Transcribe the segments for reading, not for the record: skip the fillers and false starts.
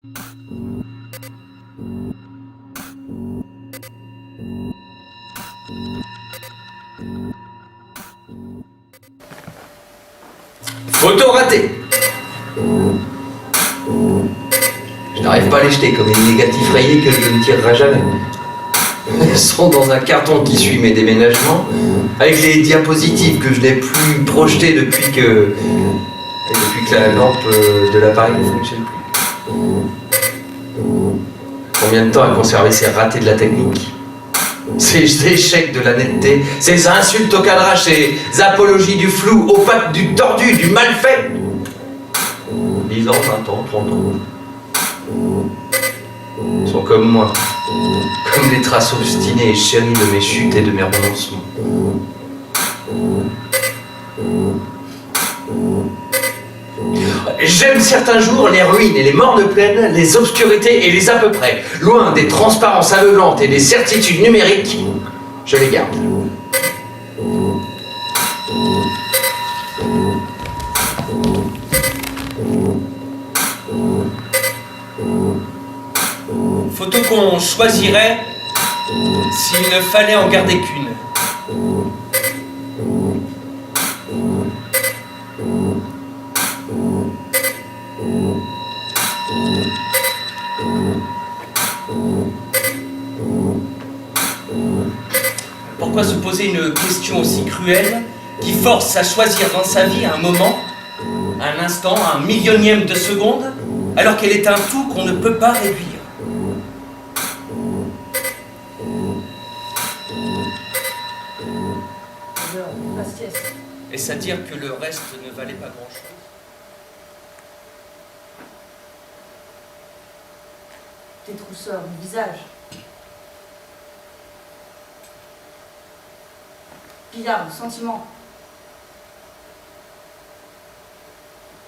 Photo ratée. Je n'arrive pas à les jeter comme une négatif rayée que je ne tirerai jamais. Elles sont dans un carton qui suit mes déménagements, avec les diapositives que je n'ai plus projetées depuis que la lampe de l'appareil ne fonctionne plus. Combien de temps à conserver ces ratés de la technique, ces échecs de la netteté, ces insultes au cadrage, ces apologies du flou, aux pattes du tordu, du mal fait. 10 ans, 20 ans, 30 ans. Ils sont comme moi, comme les traces obstinées et chéries de mes chutes et de mes renoncements. J'aime certains jours les ruines et les mornes plaines, les obscurités et les à peu près. Loin des transparences aveuglantes et des certitudes numériques, je les garde. Photo qu'on choisirait s'il ne fallait en garder qu'une. Pourquoi se poser une question aussi cruelle qui force à choisir dans sa vie un moment, un instant, un millionième de seconde, alors qu'elle est un tout qu'on ne peut pas réduire? Est-ce à dire que le reste ne valait pas grand-chose? Tes trousseurs du visage. Pillard de sentiments.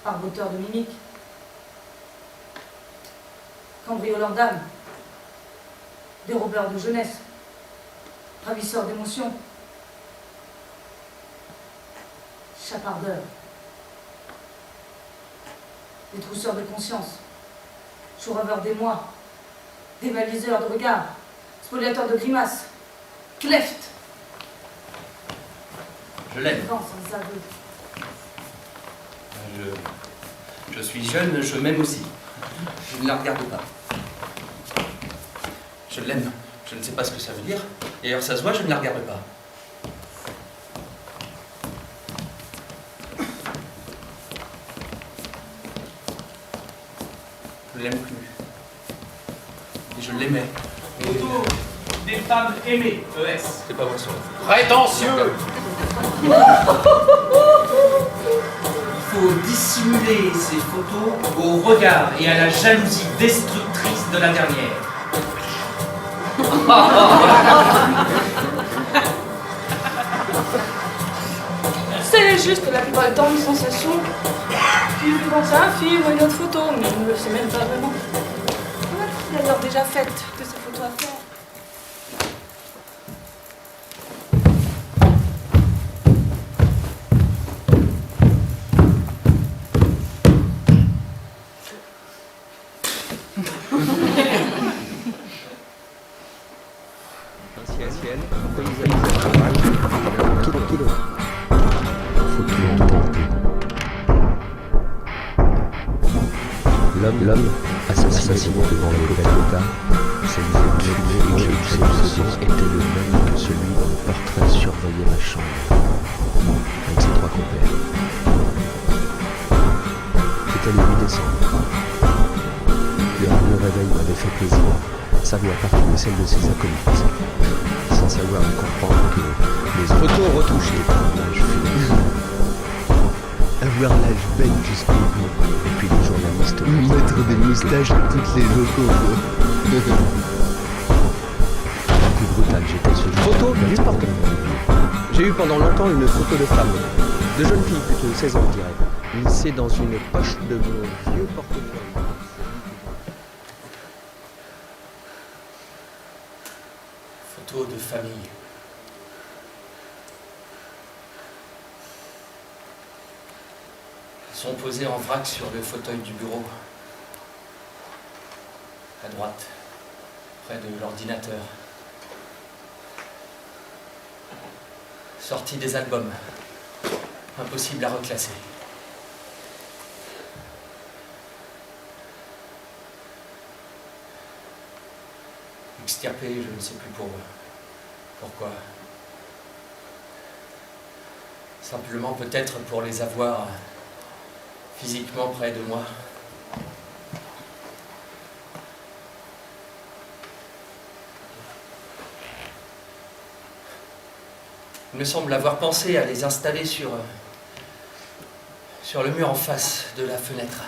Arboteur de mimiques. Cambrioleur d'âme. Dérobeur de jeunesse. Ravisseur d'émotions. Chapardeur. Détrousseur de conscience. Choureveur d'émoi. Dévaliseur de regard. Spoliateur de grimaces. Cleft. Je l'aime. Sans aveu. Je suis jeune, je m'aime aussi. Je ne la regarde pas. Je l'aime. Je ne sais pas ce que ça veut dire. D'ailleurs, ça se voit, je ne la regarde pas. Je l'aime plus. Et je l'aimais. Photo des femmes aimées, ES. C'est pas bon son. Prétentieux. Il faut dissimuler ces photos au regard et à la jalousie destructrice de la dernière. C'est juste la plupart du temps une sensation. Puis je pense à un film ou une autre photo, mais je ne le sais même pas vraiment. Il a l'air déjà faite que ces photos à faire. L'homme assassiné devant le Golgotha, c'est était le même que celui dont le portrait surveillait ma chambre, avec ses 3 compères. C'était le 8 décembre. Le réveil m'avait fait plaisir. Sa voix parfumait celle de ses acolytes, sans savoir ni comprendre que les photos retouchées par l'âge fini. Avoir l'âge bête jusqu'au bout, et puis les journalistes mettre des moustaches à toutes les locaux. La plus brutale, j'étais ce jour. Photo du portefeuille. J'ai eu pendant longtemps une photo de femme, de jeune fille plutôt, 16 ans je dirais, glissée dans une poche de mon vieux portefeuille. Photo de famille. Sont posés en vrac sur le fauteuil du bureau. À droite, près de l'ordinateur. Sortie des albums. Impossible à reclasser. Extirpé, je ne sais plus pourquoi. Simplement peut-être pour les avoir physiquement près de moi. Il me semble avoir pensé à les installer sur le mur en face de la fenêtre.